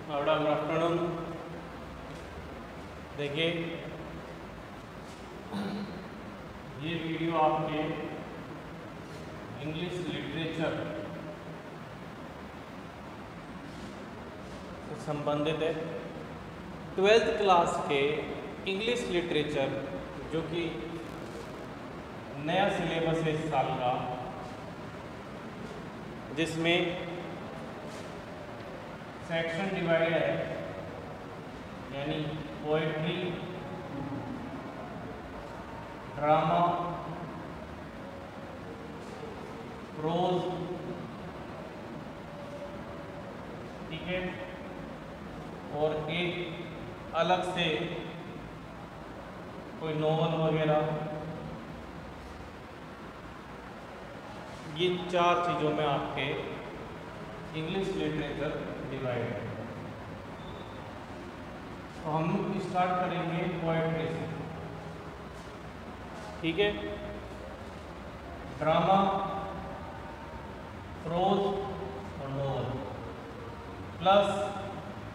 Good afternoon. देखिए, ये video आपके इंग्लिश लिटरेचर से संबंधित है। 12th क्लास के इंग्लिश लिटरेचर जो कि नया सिलेबस है इस साल का, जिसमें सेक्शन डिवाइड है, यानी पोएट्री, ड्रामा, प्रोज, ठीक है, और एक अलग से कोई नोवेल वगैरह। ये 4 चीज़ों में आपके इंग्लिश लिटरेचर डिवाइड है। तो हम स्टार्ट करेंगे पोएट्री से, ठीक है। ड्रामा, प्रोज और नोवेल, प्लस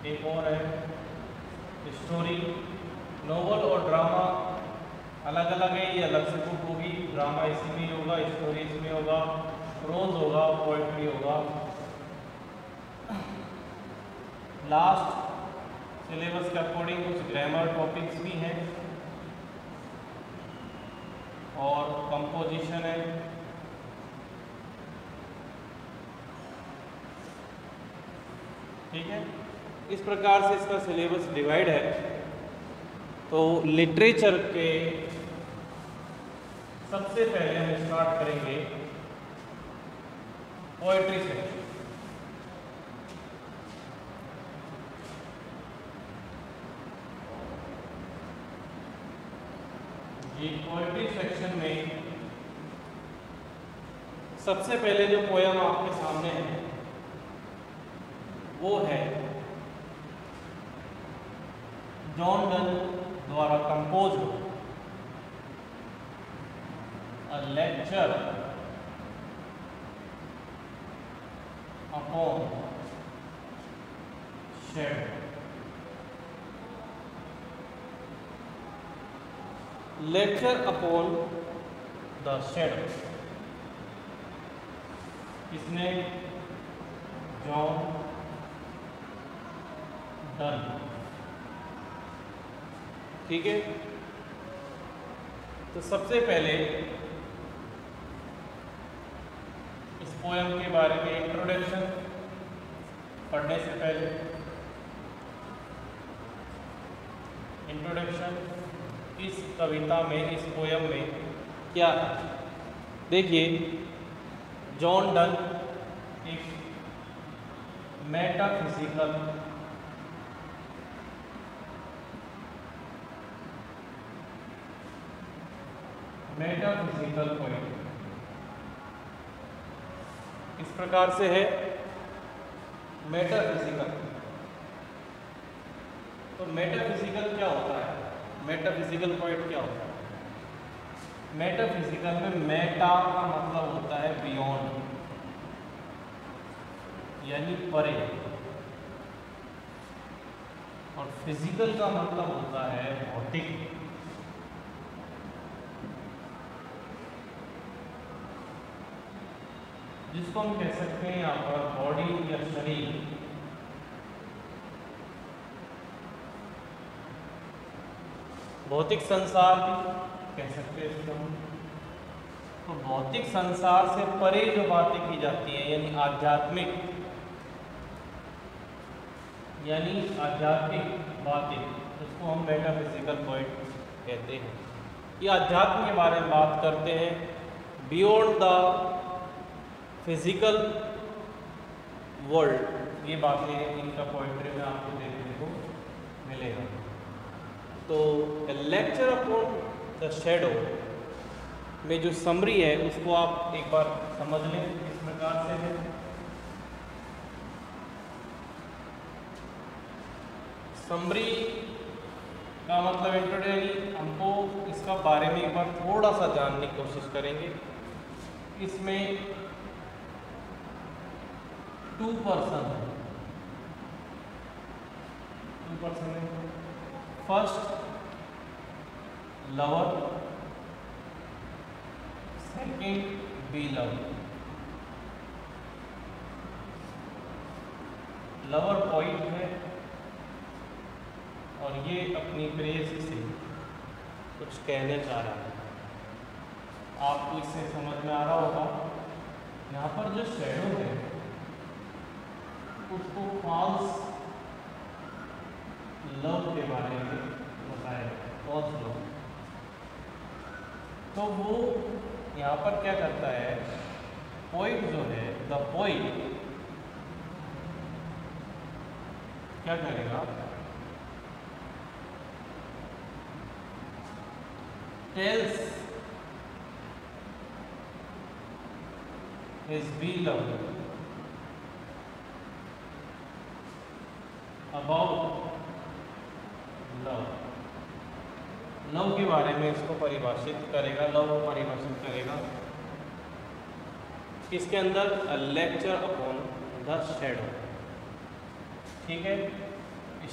एक और है स्टोरी। नोवेल और ड्रामा अलग अलग है, ये अलग से बुक होगी। ड्रामा इसमें होगा, स्टोरी इसमें होगा, प्रोज होगा, पोएट्री होगा। लास्ट सिलेबस के अकॉर्डिंग कुछ ग्रामर टॉपिक्स भी हैं और कंपोजिशन है। ठीक है, इस प्रकार से इसका सिलेबस डिवाइड है। तो लिटरेचर के सबसे पहले हम स्टार्ट करेंगे पोएट्री से। ये पोएट्री सेक्शन में सबसे पहले जो पोयम आपके सामने है वो है जॉन डन द्वारा compose a lecture upon shadow. Lecture upon the shadow, इसने जॉन डन, ठीक है। तो सबसे पहले इस पोयम के बारे में इंट्रोडक्शन पढ़ने से पहले इंट्रोडक्शन, इस कविता में, इस पोयम में क्या है। देखिए, जॉन डन एक मेटाफिजिकल पोएट इस प्रकार से है। मेटाफिजिकल, तो मेटाफिजिकल क्या होता है? मेटाफिजिकल पोएट क्या होता है? मेटाफिजिकल में मेटा का मतलब होता है बियॉन्ड, यानी परे, और फिजिकल का मतलब होता है भौतिक। जिसको हम कह सकते हैं यहाँ पर बॉडी या शरीर। भौतिक संसार भी कह सकते हैं इसको हम। तो भौतिक संसार से परे जो बातें की जाती हैं, यानी आध्यात्मिक, बातें, उसको हम मेटाफिजिकल पॉइंट कहते हैं। ये अध्यात्म के बारे में बात करते हैं, बियॉन्ड द फिजिकल वर्ल्ड। ये बातें इनका पोएट्री में आपको देखने को मिलेगा। तो लेक्चर अपॉन द शैडो में जो समरी है उसको आप एक बार समझ लें। इस प्रकार से है, समरी का मतलब इंट्रोडक्शन। हमको इसका बारे में एक बार थोड़ा सा जानने की कोशिश करेंगे। इसमें 2 पर्सन है, पर्सन है। First lover, second be love. Lover point है और ये अपनी प्रेयसी से कुछ कहना चाह रहा है। आपको इससे समझ में आ रहा होगा, यहाँ पर जो शैडो है उसको फॉल्स लव के बारे में बताया, फॉल्स लव। तो वो यहाँ पर क्या करता है, पोइट जो है, द पोइट क्या करेगा, tells his beloved about love। Love के बारे में इसको परिभाषित करेगा, लव को परिभाषित करेगा। इसके अंदर अ लेक्चर अपॉन द शैडो। ठीक है,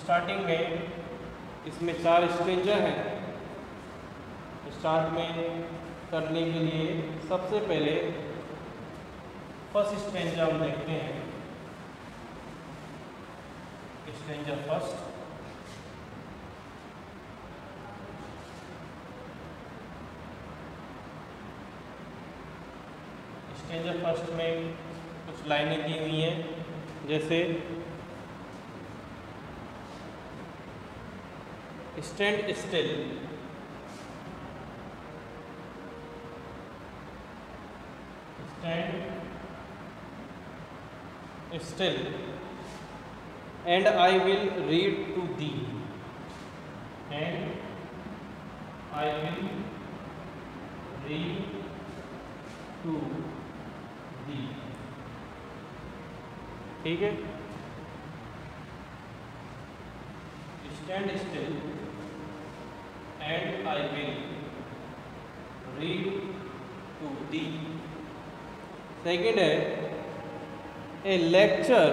स्टार्टिंग में इसमें 4 स्ट्रेंजर हैं। स्टार्ट में करने के लिए सबसे पहले फर्स्ट स्ट्रेंजर हम देखते हैं। स्ट्रेंजर फर्स्ट, स्ट्रेंजर फर्स्ट में कुछ लाइनें दी हुई हैं, जैसे stand still, stand still and I will read to thee, and I will read to thee। ठीक है, stand still and I will read to thee। Second है ए लेक्चर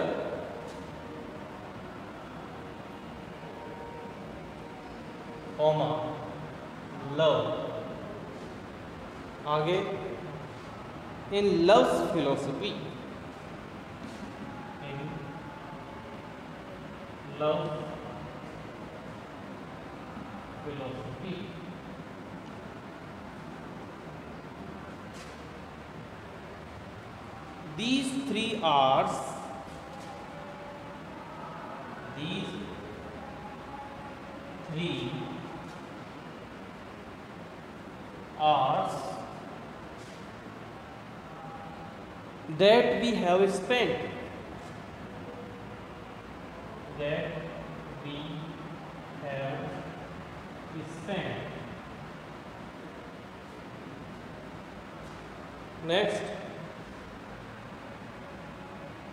कॉमा लव, आगे in love's philosophy, in love philosophy. These 3 hours, these 3 hours that we have spent, that we have spent। Next,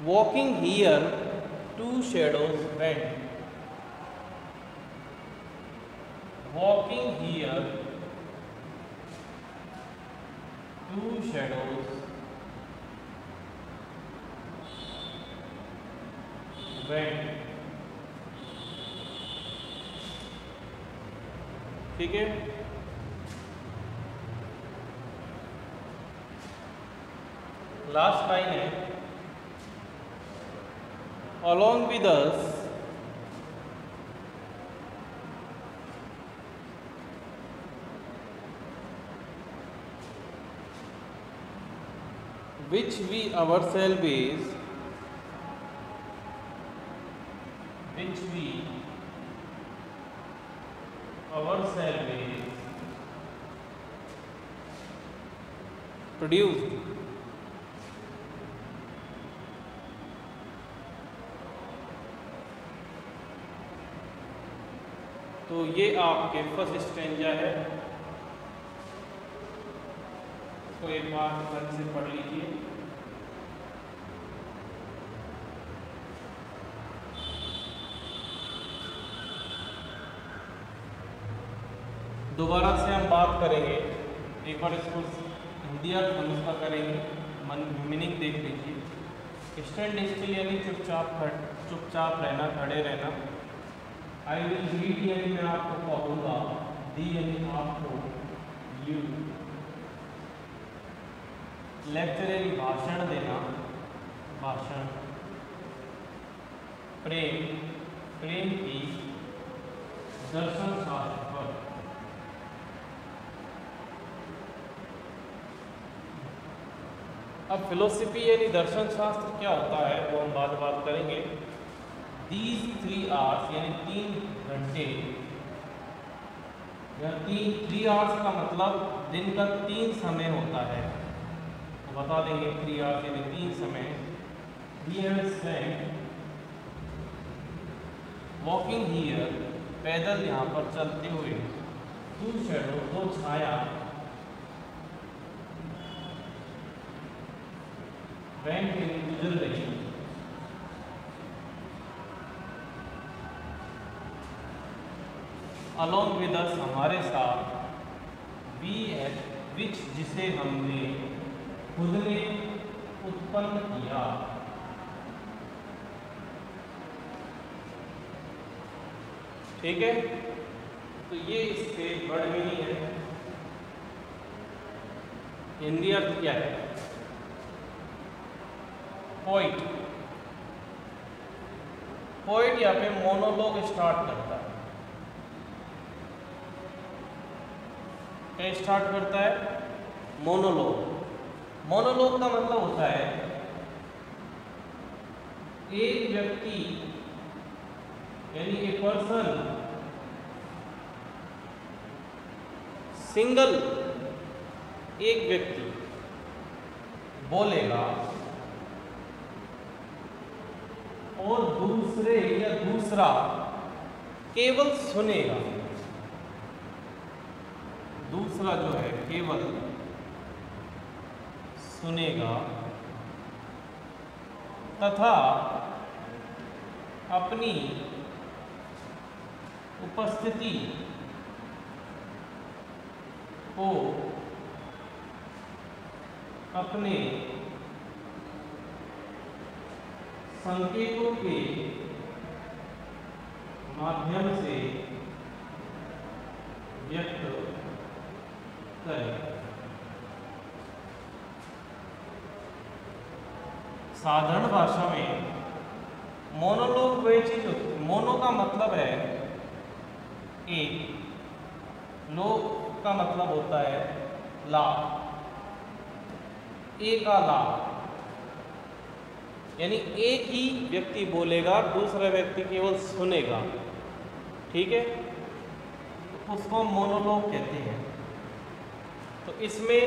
walking here 2 shadows went, walking here 2 shadows went। ठीक है, last line है along with us which we ourselves produced। तो ये आपके first stranger है, इसको एक बार ध्यान से पढ़ लीजिए। दोबारा से हम बात करेंगे, एक बार इसको हिंदी और इंग्लिश का करेंगे, मीनिंग देख लीजिए। स्टैंड स्टिल यानी चुपचाप रहना, खड़े रहना। आई विल रीड यानी मैं आपको कहूँगा, दी यानी आपको, यू लेक्चर यानी भाषण देना, भाषण, प्रेम, प्रेम की दर्शन शास्त्र पर। अब फिलोसफी यानी दर्शन शास्त्र क्या होता है वो हम बाद बात करेंगे। These 3 hours यानी 3 घंटे, या 3 hours का मतलब दिन का 3 समय होता है, तो बता देंगे 3 hours यानी 3 समय। We have spent walking here, पैदल यहाँ पर चलते हुए, two shadow, दो छाया, went यानी गुजर रही, along with us हमारे साथ, we had which जिसे हमने, खुद ने उत्पन्न किया। ठीक है, तो ये इसके वर्ड मीनिंग है। हिंदी अर्थ क्या है? पोइट, पोइट यहाँ पे मोनोलॉग स्टार्ट करता है। क्या स्टार्ट करता है? मोनोलॉग। मोनोलॉग का मतलब होता है एक व्यक्ति यानी ए पर्सन सिंगल, एक व्यक्ति बोलेगा और दूसरे या दूसरा केवल सुनेगा। दूसरा जो है केवल सुनेगा तथा अपनी उपस्थिति को अपने संकेतों के माध्यम से व्यक्त करें। साधारण भाषा में मोनोलॉग वही चीज होती है। मोनो का मतलब है एक, लोग का मतलब होता है लाभ, एक का लाभ, यानी एक ही व्यक्ति बोलेगा, दूसरा व्यक्ति केवल सुनेगा। ठीक है, उसको मोनोलॉग कहते हैं। तो इसमें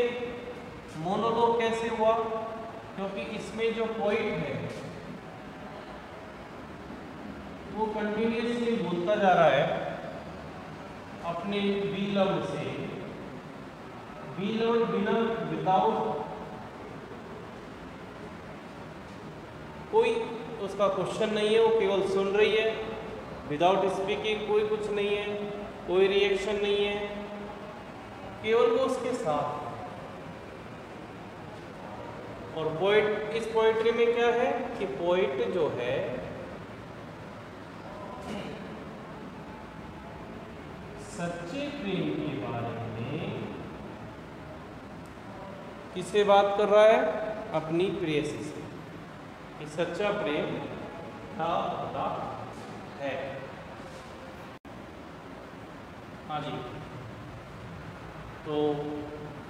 मोनोलॉग कैसे हुआ? क्योंकि इसमें जो पोइट है वो कंटिन्यूसली बोलता जा रहा है अपने बिलव्ड से, बिलव्ड बिना विदाउट कोई उसका क्वेश्चन नहीं है, वो केवल सुन रही है, विदाउट स्पीकिंग, कोई कुछ नहीं है, कोई रिएक्शन नहीं है, केवल वो उसके साथ। और पोइट, इस पोइट्री में क्या है कि पोइट जो है सच्चे प्रेम के बारे में किससे बात कर रहा है? अपनी प्रेयसी से, कि सच्चा प्रेम क्या होता है। हाँ जी, तो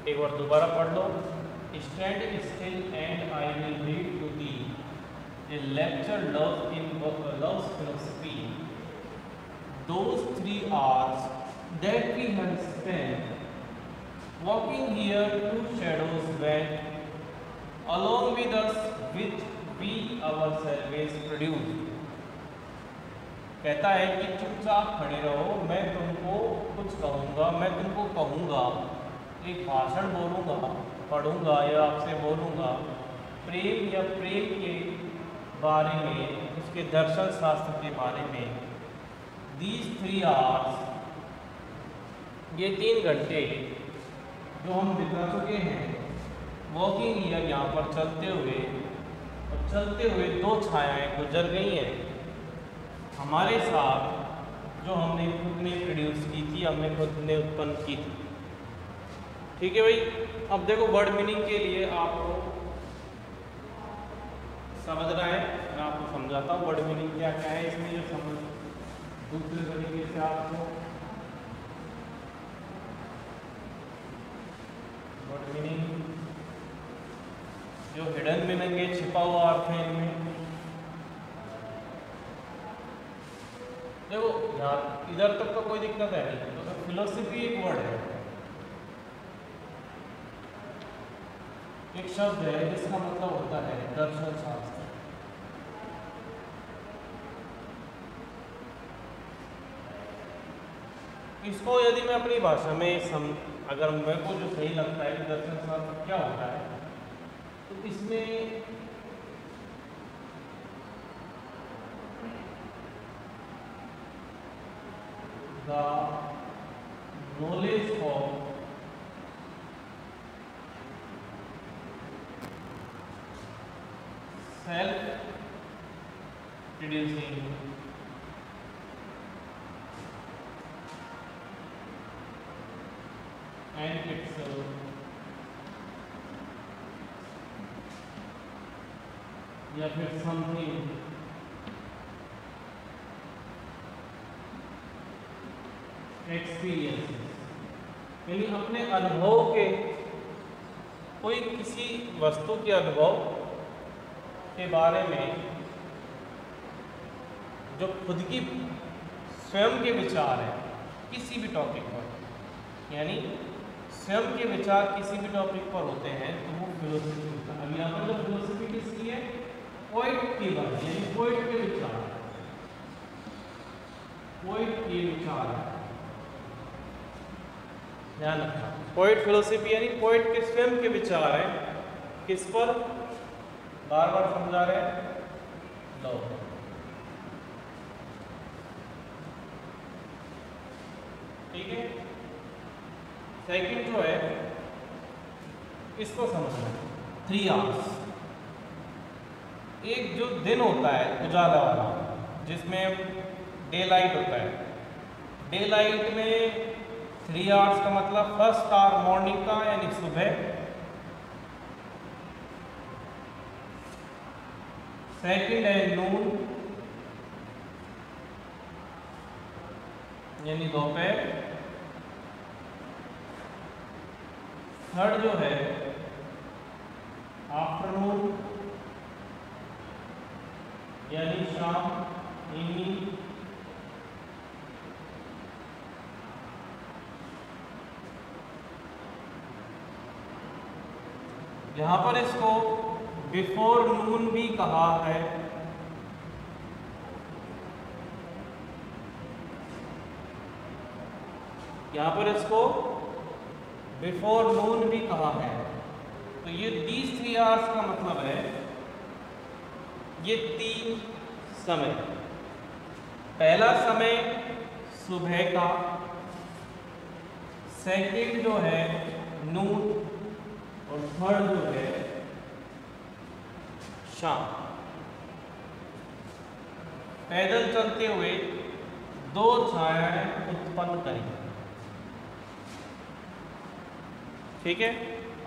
एक बार दोबारा पढ़ लो। Stand still and I will read to thee a lecture love in love's philosophy. Those 3 hours that we have spent walking here, 2 shadows went along with us, which we ourselves produced. कहता है कि चुपचाप खड़े रहो, मैं तुमको कुछ कहूँगा, मैं तुमको कहूँगा, एक भाषण बोलूँगा, पढ़ूंगा या आपसे बोलूँगा प्रेम या प्रेम के बारे में, उसके दर्शन शास्त्र के बारे में। These 3 hours, ये 3 घंटे जो हम बिता चुके हैं वॉकिंग या यहाँ पर चलते हुए, और चलते हुए 2 छायाएँ गुजर गई हैं हमारे साथ, जो हमने खुद ने प्रोड्यूस की थी, हमने खुद ने उत्पन्न की थी। ठीक है भाई। अब देखो वर्ड मीनिंग के लिए आपको समझना है, मैं आपको समझाता हूँ वर्ड मीनिंग क्या क्या है इसमें, जो समझ दूसरे तरीके से आपको वर्ड मीनिंग, जो हिडन मीनिंग है, छिपा हुआ अर्थ है इनमें। देखो यहाँ इधर तक तो कोई दिक्कत है नहीं, तो फिलोसफी एक वर्ड है, एक शब्द है जिसका मतलब होता है दर्शन शास्त्र। इसको यदि मैं अपनी भाषा में अगर मेरे को जो सही लगता है कि दर्शन शास्त्र क्या होता है, तो इसमें the knowledge of self producing and itself या फिर समथिंग एक्सपीरियंस, यानी अपने अनुभव के, कोई किसी वस्तु के अनुभव के बारे में जो खुद की स्वयं के विचार है किसी भी टॉपिक पर, यानी स्वयं के विचार किसी भी टॉपिक पर होते हैं तो वो फिलोसफी होता है। अब यहाँ पर जो फिलोसफी किसकी है, पोएट की बात, यानी पोएट के विचार, पोएट के विचार, ध्यान रखना। पोएट फिलोसफी यानी पोएट के स्वयं के विचार है, किस पर, बार बार समझा रहे हैं, लो ठीक है। सेकंड जो है इसको समझना, 3 आवर्स, एक जो दिन होता है उजाला वाला, जिसमें डे लाइट होता है, डे लाइट में 3 आवर्स का मतलब फर्स्ट आवर मॉर्निंग का यानी सुबह, सेकंड है नून यानी दोपहर, थर्ड जो है आफ्टरनून यानी शाम, इवनिंग, यहाँ पर इसको बिफोर नून भी कहा है, यहाँ पर इसको बिफोर नून भी कहा है। तो ये 3 आवर्स का मतलब है ये 3 समय, पहला समय सुबह का, सेकंड जो है नून, और थर्ड जो है शाम। पैदल चलते हुए 2 छायाएं उत्पन्न करें। ठीक है।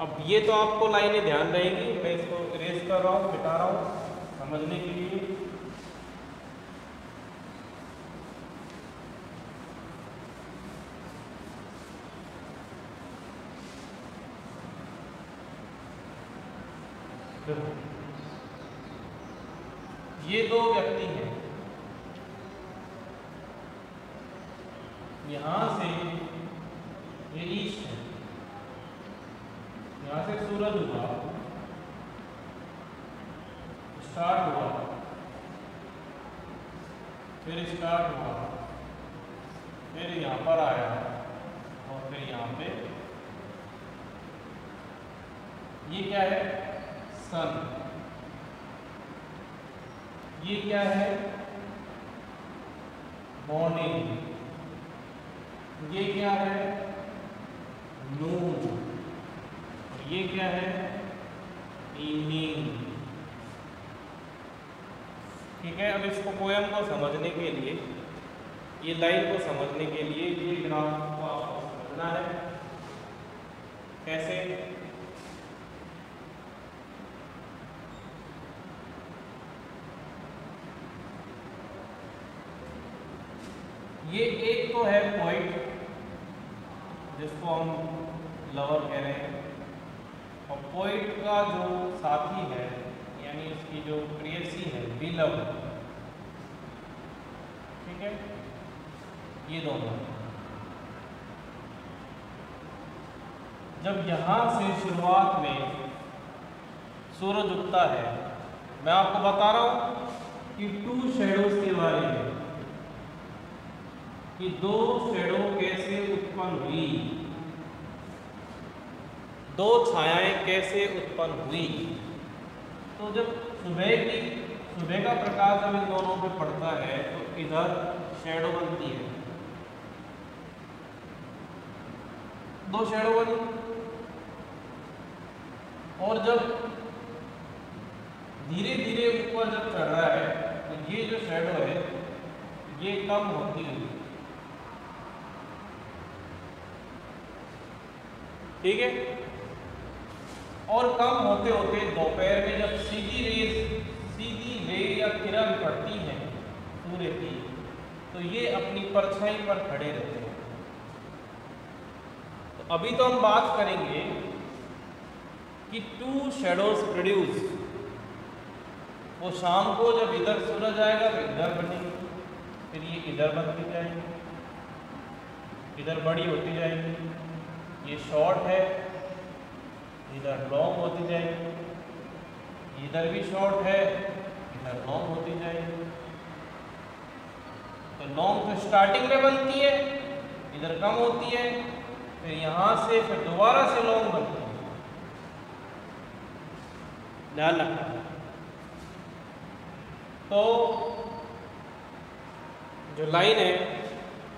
अब ये तो आपको लाइनें ध्यान रहेंगी, मैं इसको इरेज कर रहा हूँ, मिटा रहा हूँ समझने के लिए। ये 2 व्यक्ति हैं, यहां से ये ईस्ट है, यहां से सूरज हुआ, स्टार्ट हुआ, फिर स्टार्ट हुआ, फिर यहां पर आया और फिर यहां पे, ये क्या है सन, ये क्या है मॉर्निंग, ये क्या है नून, और ये क्या है इवनिंग। ठीक है। अब इसको पोयम को समझने के लिए ये लाइन को समझने के लिए ये ग्राफ को आपको समझना है। कैसे? ये एक तो है पॉइंट जिसको हम लवर कह रहे हैं, और पॉइंट का जो साथी है यानी उसकी जो प्रेयसी है बिलव, ठीक है, ये दोनों। जब यहाँ से शुरुआत में सूरज उगता है, मैं आपको बता रहा हूँ कि टू शैडोज के बारे में, कि दो शैडो कैसे उत्पन्न हुई, दो छायाएं कैसे उत्पन्न हुई। तो जब सुबह का प्रकाश जब इन दोनों पे पड़ता है तो इधर शैडो बनती है, दो शैडो बनी, और जब धीरे धीरे ऊपर जब चढ़ रहा है तो ये जो शैडो है ये कम होती है, ठीक है। और कम होते होते दोपहर में जब सीधी रे या किरण पड़ती है सूर्य की, तो ये अपनी परछाई पर खड़े रहते हैं। तो अभी तो हम बात करेंगे कि टू शैडोज प्रोड्यूस, वो शाम को जब इधर सूरज आएगा तो इधर बनेगी, फिर ये इधर बनती जाएगी, इधर बड़ी होती जाएगी, ये शॉर्ट है, इधर लॉन्ग होती जाएगी, इधर भी शॉर्ट है, इधर लॉन्ग होती जाएगी। तो लॉन्ग तो स्टार्टिंग में बनती है, इधर कम होती है, फिर यहाँ से फिर दोबारा से लॉन्ग बनती है। ध्यान रखना। तो जो लाइन है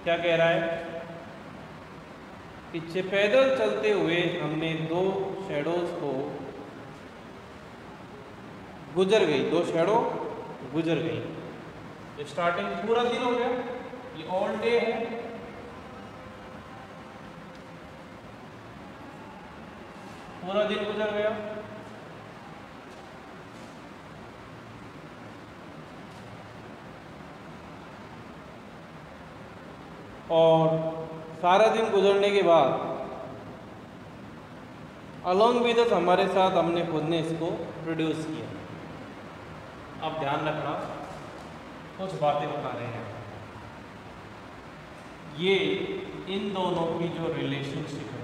क्या कह रहा है कि पैदल चलते हुए हमने दो शैडोज को गुजर गई, दो शैडो गुजर गई। स्टार्टिंग पूरा दिन हो गया, ये ऑल डे है, पूरा दिन गुजर गया। और सारा दिन गुजरने के बाद अलॉन्ग विद अस हमारे साथ हमने खुद ने इसको प्रोड्यूस किया। अब ध्यान रखना, कुछ बातें बता रहे हैं। ये इन दोनों की जो रिलेशनशिप है,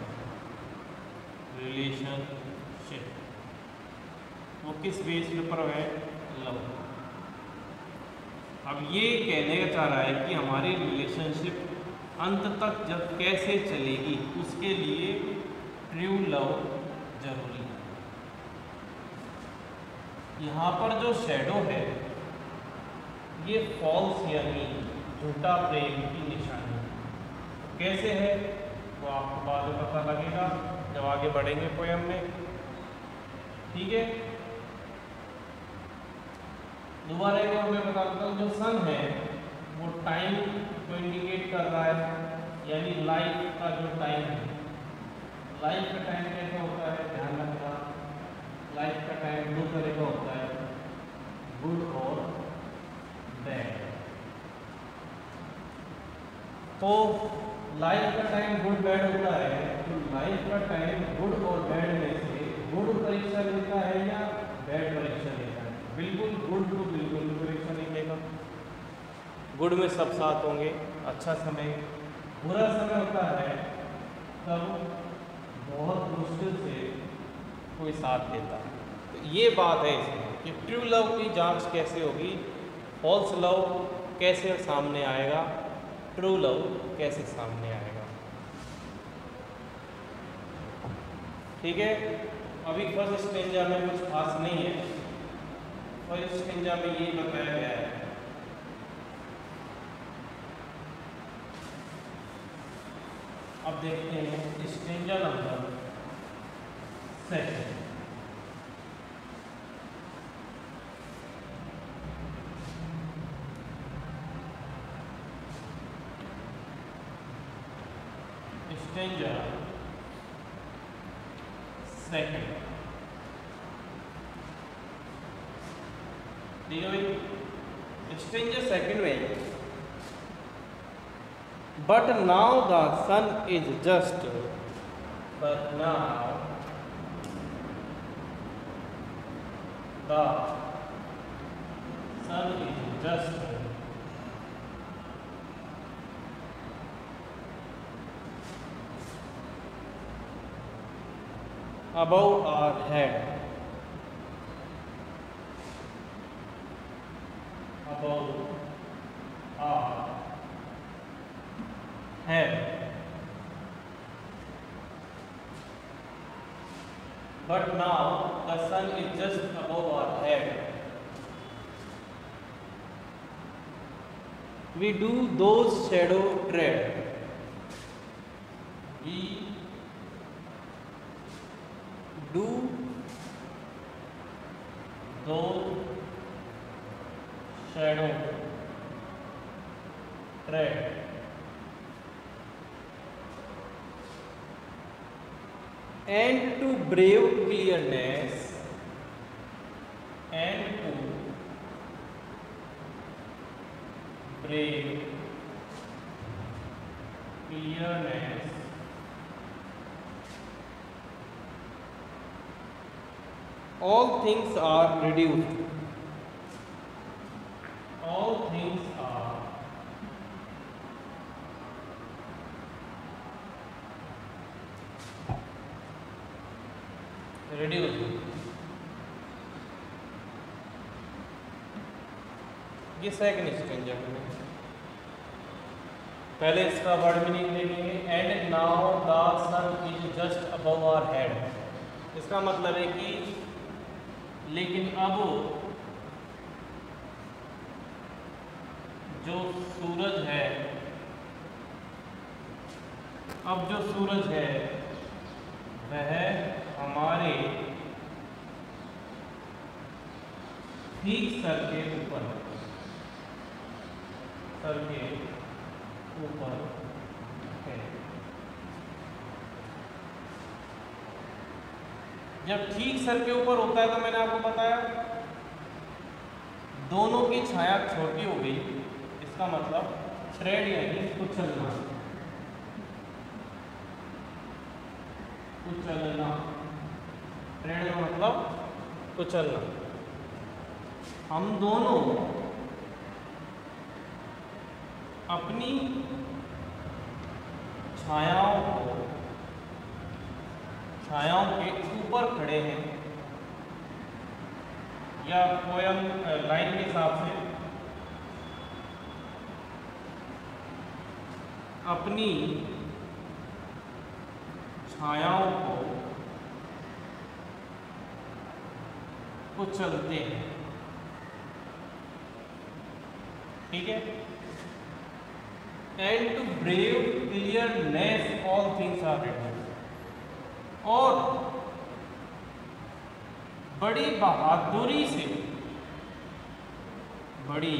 वो किस बेस के ऊपर है? लव। अब ये कहने का चाह रहा है कि हमारी रिलेशनशिप अंत तक जब कैसे चलेगी उसके लिए ट्रू लव जरूरी है। यहाँ पर जो शैडो है ये फॉल्स यानी झूठा प्रेम की निशानी है। तो कैसे है वो आपको बाद में पता लगेगा जब आगे बढ़ेंगे पोयम में, ठीक है। दोबारा एक बार मैं बता देता हूँ, जो सन है वो टाइम को इंडिकेट कर रहा है, यानी लाइफ का जो टाइम है, लाइफ का टाइम कैसा होता है ध्यान रखना। लाइफ का टाइम दो तरह का होता है, गुड और बैड। तो लाइफ का टाइम गुड बैड होता है, तो लाइफ का टाइम गुड और बैड में से गुड परीक्षा लेता है या बैड परीक्षा लेता है? बिल्कुल गुड तो बिल्कुल परीक्षा नहीं लेगा। गुड में सब साथ होंगे, अच्छा समय। बुरा समय होता है तब बहुत मुश्किल से कोई साथ देता है। तो ये बात है इसमें कि ट्रू लव की जांच कैसे होगी, फॉल्स लव कैसे सामने आएगा, ट्रू लव कैसे सामने आएगा, ठीक है। अभी फर्स्ट स्टेंजा में कुछ खास नहीं है, फर्स्ट स्टेंजा में ये बताया गया है। अब देखते हैं स्टेंजा नंबर 7। स्ट्रेंजर सेकंड, ठीक है भाई, स्ट्रेंजर सेकंड में, but now the sun is just, but now the sun is just above our head, above our head, but now the sun is just above our head. We do those shadow tread, we do those shadow tread, and to brave clearness, and to brave clearness, all things are reduced, all things are reduced. ये second stranger में, पहले इसका word meaning देखेंगे, and now the sun is just above our head. इसका मतलब है कि लेकिन अब जो सूरज है, अब जो सूरज है वह हमारे ठीक सर के ऊपर, सर के ऊपर है। जब ठीक सर के ऊपर होता है तो मैंने आपको बताया दोनों की छाया छोटी हो गई, इसका मतलब थ्रेड यानी कुचलना, कुचलना, थ्रेड का मतलब कुचलना। हम दोनों अपनी छायाओं के ऊपर खड़े हैं, या पोयम लाइन के हिसाब से अपनी छायाओं को कुचलते हैं, ठीक है। And to brave clearness all things are written, और बड़ी बहादुरी से, बड़ी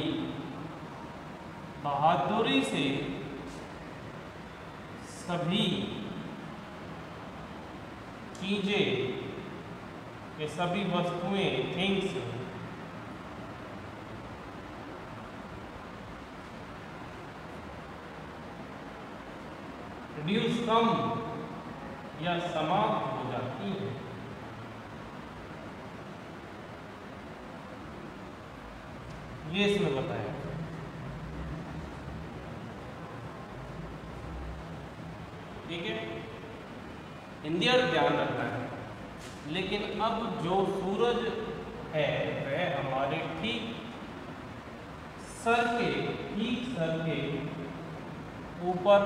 बहादुरी से सभी चीजें, ये सभी वस्तुएं, थिंग्स रिड्यूस, कम या समाप्त हो जाती है। ये इसमें बताया, ठीक है। हिंदी और ध्यान रखना है। लेकिन अब जो सूरज है वह हमारे ठीक सर के ऊपर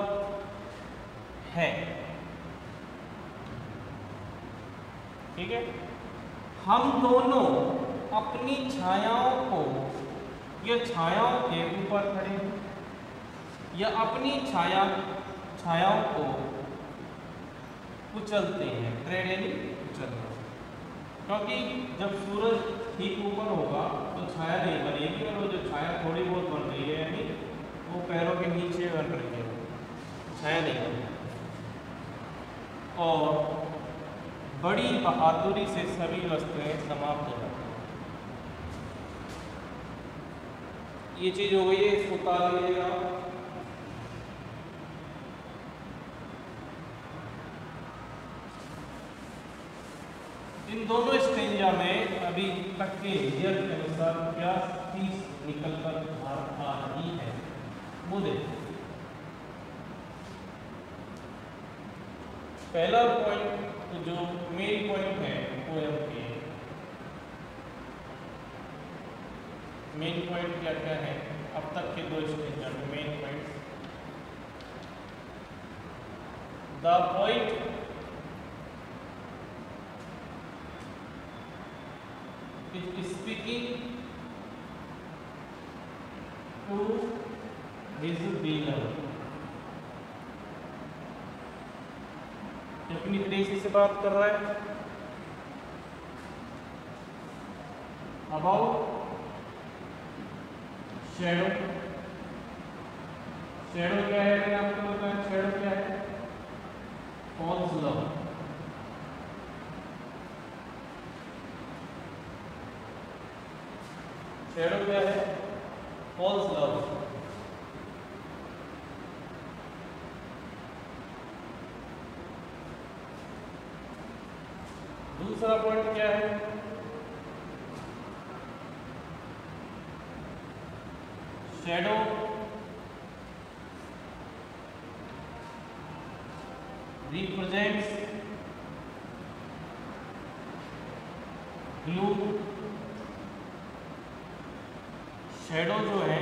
है, ठीक है। हम दोनों अपनी छायाओं को, या छायाओं के ऊपर खड़े हैं, या अपनी छायाओं को कुचलते हैं, ट्रेड यानी कुचलना। क्योंकि जब सूरज ठीक ऊपर होगा तो छाया नहीं बनेगी, और वो जो छाया थोड़ी बहुत बन रही है यानी वो पैरों के नीचे बन रही है, छाया नहीं बनेगी। और बड़ी बहादुरी से सभी वस्तुएं समाप्त हो जाती हैं। ये चीज़ हो गई है, इसको उतार लीजिएगा। इन दोनों स्ट्रेंजा में अभी तक के रिजल्ट के अनुसार क्या चीज निकल कर बाहर आ रही है वो देखो। पहला पॉइंट जो मेन पॉइंट है वो है मेन पॉइंट क्या क्या है अब तक के दो स्ट्रेंजा में main point. The point is speaking to his beloved। अपनी प्रेसी से बात कर रहा है अबाउट शैडो। शैडो क्या है, मैंने आपको बताया शैडो क्या है, फॉल्स लव। शैडो क्या है, फॉल्स लव। दूसरा पॉइंट क्या है, शैडो रिप्रेजेंट्स ग्लू। शैडो जो है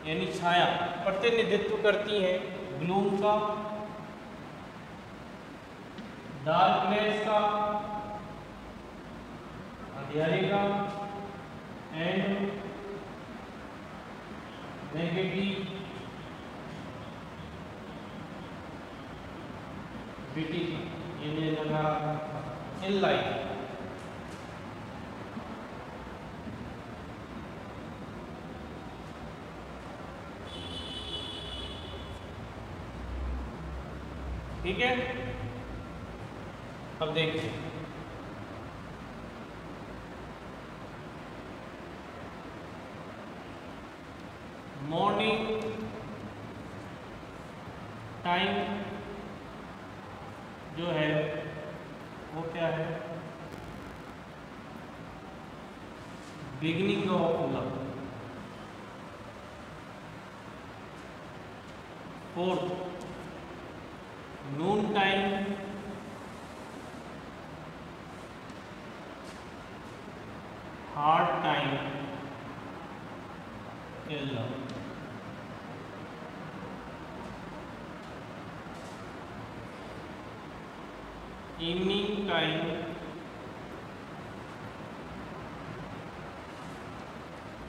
यानी छाया प्रतिनिधित्व करती है ग्लूम का, डार्कनेस का, अंधेरे का, एंड नेगेटिविटी ये लगा इन लाइट। ठीक है, अब देखिए मॉर्निंग टाइम जो है वो क्या है, beginning of love. Fourth Noon time hard time in love. Evening time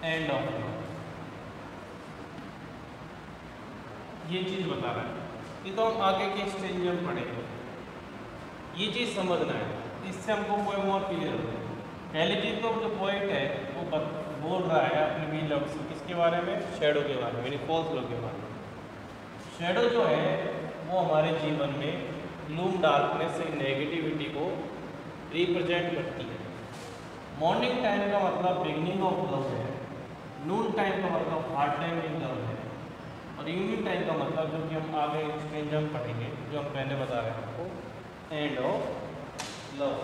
end of love. ये चीज बता रहा है, ये तो हम आगे के स्ट्रेंजर पढ़ेंगे। ये चीज़ समझना है, इससे हमको पोएम और क्लियर हो जाए। पहले चीज़ तो जो पोएट है वो बोल रहा है अपने बीलव से किसके बारे में, शैडो के बारे में, यानी फॉल्स लव के बारे में। शैडो जो है वो हमारे जीवन में ग्लूम, डार्कनेस से नेगेटिविटी को रिप्रेजेंट करती है। मॉर्निंग टाइम का मतलब बिगिनिंग ऑफ लव है, नून टाइम का मतलब हार्ड टाइम इन लव है, और इवनिंग टाइम का मतलब जो कि हम आगे स्ट्रेंजर पढ़ेंगे, जो हम पहले बता रहे हैं आपको, एंड ऑफ लव।